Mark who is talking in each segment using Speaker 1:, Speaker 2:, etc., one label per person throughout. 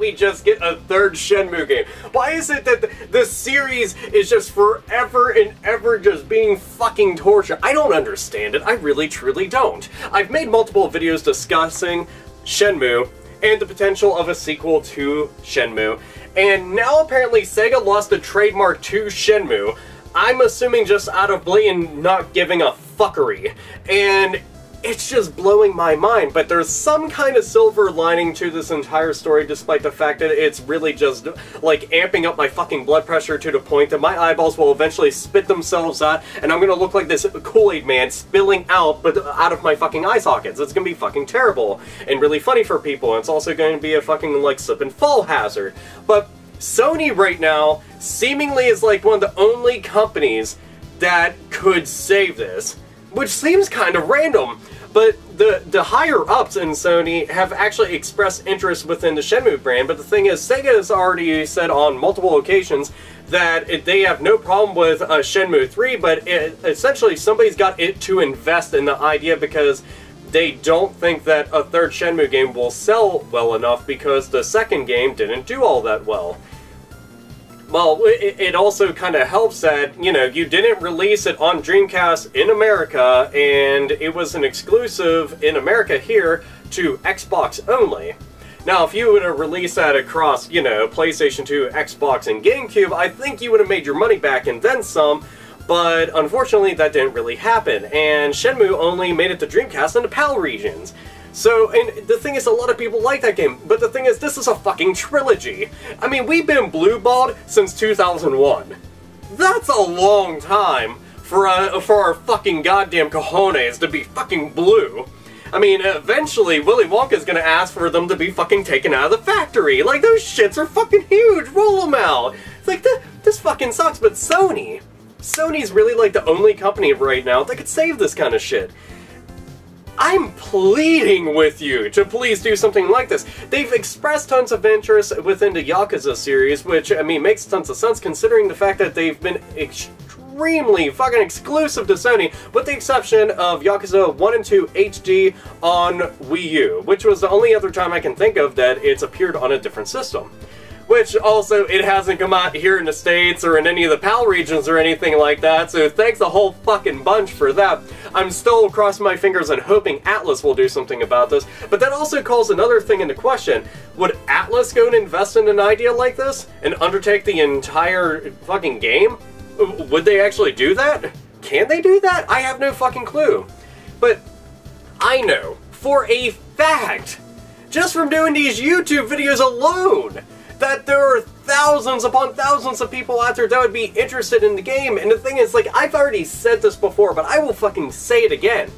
Speaker 1: we just get a third Shenmue game? Why is it that the series is just forever and ever just being fucking tortured? I don't understand it. I really, truly don't. I've made multiple videos discussing Shenmue and the potential of a sequel to Shenmue, and now apparently Sega lost the trademark to Shenmue. I'm assuming just out of blatant not giving a fuckery, and it's just blowing my mind, but there's some kind of silver lining to this entire story, despite the fact that it's really just, like, amping up my fucking blood pressure to the point that my eyeballs will eventually spit themselves out, and I'm gonna look like this Kool-Aid man spilling out, but out of my fucking eye sockets. It's gonna be fucking terrible, and really funny for people, and it's also going to be a fucking, like, slip and fall hazard. But Sony right now seemingly is, like, one of the only companies that could save this, which seems kind of random. But the higher-ups in Sony have actually expressed interest within the Shenmue brand, but the thing is, Sega has already said on multiple occasions that they have no problem with Shenmue 3, but essentially somebody's got it to invest in the idea because they don't think that a third Shenmue game will sell well enough because the second game didn't do all that well. Well, it also kind of helps that, you know, you didn't release it on Dreamcast in America, and it was an exclusive in America here to Xbox only. Now, if you would have released that across, you know, PlayStation 2, Xbox, and GameCube, I think you would have made your money back and then some, but unfortunately that didn't really happen, and Shenmue only made it to Dreamcast and the PAL regions. So, and the thing is, a lot of people like that game, but the thing is, this is a fucking trilogy. I mean, we've been blue-balled since 2001. That's a long time for our fucking goddamn cojones to be fucking blue. I mean, eventually, Willy Wonka's gonna ask for them to be fucking taken out of the factory. Like, those shits are fucking huge! Roll them out! It's like, this fucking sucks, but Sony's really, like, the only company right now that could save this kind of shit. I'm pleading with you to please do something like this. They've expressed tons of interest within the Yakuza series, which, I mean, makes tons of sense considering the fact that they've been extremely fucking exclusive to Sony, with the exception of Yakuza 1 and 2 HD on Wii U, which was the only other time I can think of that it's appeared on a different system. Which, also, it hasn't come out here in the States or in any of the PAL regions or anything like that, so thanks a whole fucking bunch for that. I'm still crossing my fingers and hoping Atlus will do something about this, but that also calls another thing into question. Would Atlus go and invest in an idea like this and undertake the entire fucking game? Would they actually do that? Can they do that? I have no fucking clue. But I know, for a fact, just from doing these YouTube videos alone, that there are thousands upon thousands of people out there that would be interested in the game. And the thing is, like, I've already said this before, but I will fucking say it again.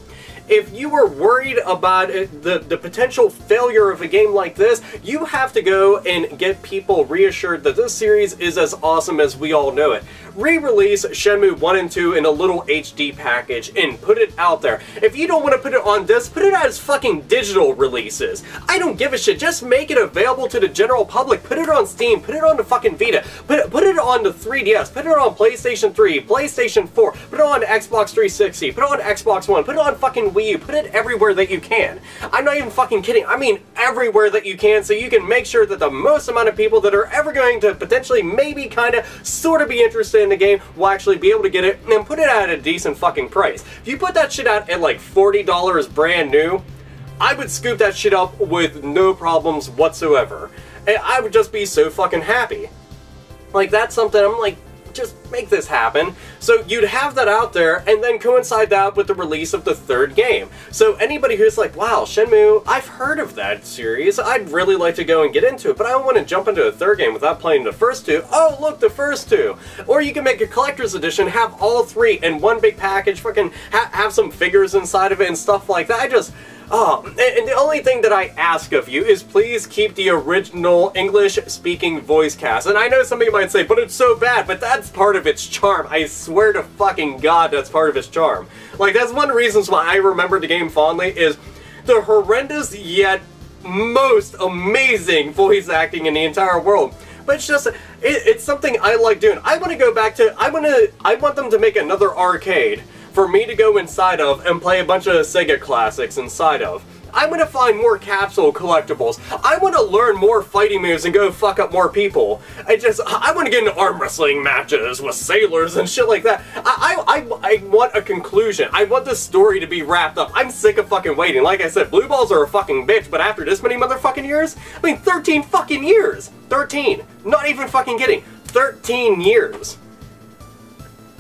Speaker 1: If you were worried about the potential failure of a game like this, you have to go and get people reassured that this series is as awesome as we all know it. Re-release Shenmue 1 and 2 in a little HD package and put it out there. If you don't want to put it on disc, put it out as fucking digital releases. I don't give a shit. Just make it available to the general public. Put it on Steam. Put it on the fucking Vita. Put it on the 3DS. Put it on PlayStation 3, PlayStation 4. Put it on Xbox 360. Put it on Xbox One. Put it on fucking Wii U. Put it everywhere that you can. I'm not even fucking kidding. I mean everywhere that you can, so you can make sure that the most amount of people that are ever going to potentially maybe kinda sorta be interested in the game will actually be able to get it and put it at a decent fucking price. If you put that shit out at like $40 brand new, I would scoop that shit up with no problems whatsoever. And I would just be so fucking happy. Like, that's something I'm like, just make this happen. So you'd have that out there, and then coincide that with the release of the third game. So anybody who's like, wow, Shenmue, I've heard of that series, I'd really like to go and get into it, but I don't want to jump into a third game without playing the first two. Oh, look, the first two. Or you can make a collector's edition, have all three in one big package, fucking have some figures inside of it and stuff like that. Oh, and the only thing that I ask of you is please keep the original English-speaking voice cast. And I know somebody might say, but it's so bad, but that's part of its charm. I swear to fucking God that's part of its charm. Like, that's one of the reasons why I remember the game fondly, is the horrendous yet most amazing voice acting in the entire world. But it's just, it's something I like doing. I want to go back to, I want them to make another arcade for me to go inside of and play a bunch of Sega classics inside of. I want to find more capsule collectibles. I want to learn more fighting moves and go fuck up more people. I want to get into arm wrestling matches with sailors and shit like that. I want a conclusion. I want this story to be wrapped up. I'm sick of fucking waiting. Like I said, blue balls are a fucking bitch, but after this many motherfucking years, I mean 13 fucking years. 13. Not even fucking kidding. 13 years.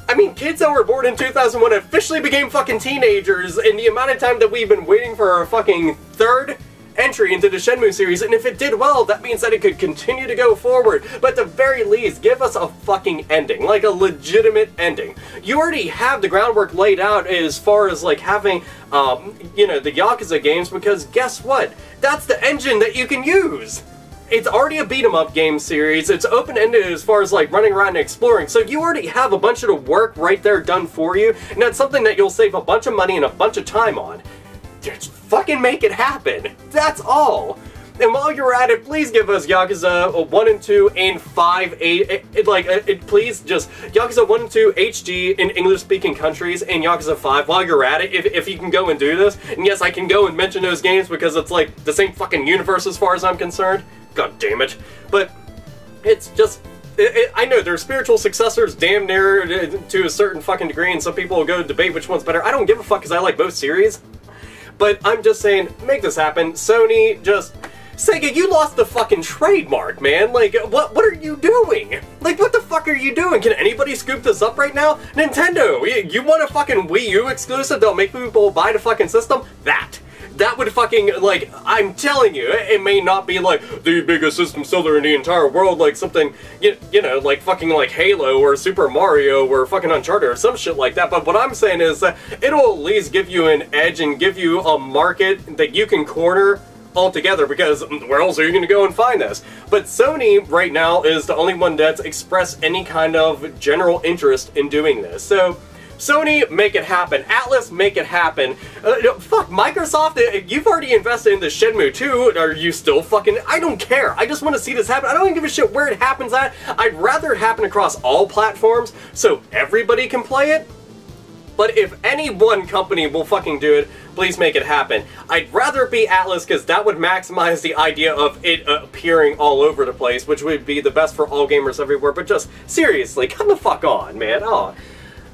Speaker 1: I mean, kids that were born in 2001 officially became fucking teenagers in the amount of time that we've been waiting for our fucking third entry into the Shenmue series, and if it did well, that means that it could continue to go forward, but at the very least, give us a fucking ending, like a legitimate ending. You already have the groundwork laid out as far as, like, having, you know, the Yakuza games, because guess what? That's the engine that you can use! It's already a beat-em-up game series, it's open-ended as far as like running around and exploring, so you already have a bunch of the work right there done for you, and that's something that you'll save a bunch of money and a bunch of time on. Just fucking make it happen! That's all! And while you're at it, please give us Yakuza 1 and 2 and 5, please just Yakuza 1 and 2 HD in English-speaking countries and Yakuza 5 while you're at it, if you can go and do this. And yes, I can go and mention those games because it's like the same fucking universe as far as I'm concerned. God damn it. But it's just, I know they're spiritual successors damn near to a certain fucking degree, and some people will go debate which one's better. I don't give a fuck because I like both series. But I'm just saying, make this happen. Sony, just... Sega, you lost the fucking trademark, man. Like, what are you doing? Like, what the fuck are you doing? Can anybody scoop this up right now? Nintendo, you want a fucking Wii U exclusive that'll make people buy the fucking system? That would fucking, like, I'm telling you, it may not be like the biggest system seller in the entire world, like something, you know, like fucking like Halo or Super Mario or fucking Uncharted or some shit like that, but what I'm saying is that it'll at least give you an edge and give you a market that you can corner altogether, because where else are you going to go and find this? But Sony right now is the only one that's expressed any kind of general interest in doing this. So Sony, make it happen. Atlus, make it happen. Fuck, Microsoft, you've already invested in the Shenmue II. Are you still fucking... I don't care. I just want to see this happen. I don't even give a shit where it happens at. I'd rather it happen across all platforms so everybody can play it. But if any one company will fucking do it, please make it happen. I'd rather it be Atlus, because that would maximize the idea of it appearing all over the place, which would be the best for all gamers everywhere. But just, seriously, come the fuck on, man. Oh.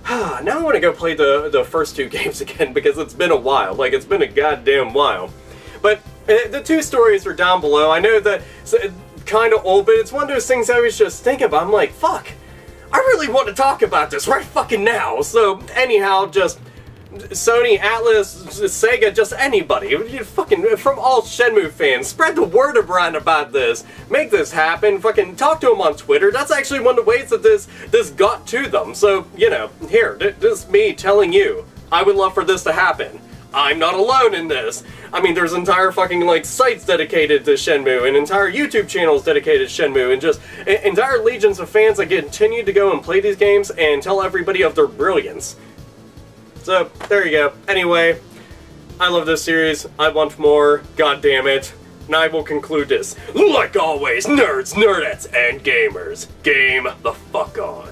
Speaker 1: Now I want to go play the first two games again, because it's been a while. Like, it's been a goddamn while. But the two stories are down below. I know that it's kind of old, but it's one of those things I was just thinking about. I'm like, fuck, I really want to talk about this right fucking now. So, anyhow, just Sony, Atlus, Sega, just anybody, fucking, from all Shenmue fans, spread the word around about this. Make this happen. Fucking talk to them on Twitter. That's actually one of the ways that this got to them. So, you know, here, this is me telling you, I would love for this to happen. I'm not alone in this. I mean, there's entire fucking, like, sites dedicated to Shenmue, and entire YouTube channels dedicated to Shenmue, and just entire legions of fans that continue to go and play these games and tell everybody of their brilliance. So, there you go. Anyway, I love this series. I want more. God damn it. And I will conclude this. Like always, nerds, nerdettes, and gamers, game the fuck on.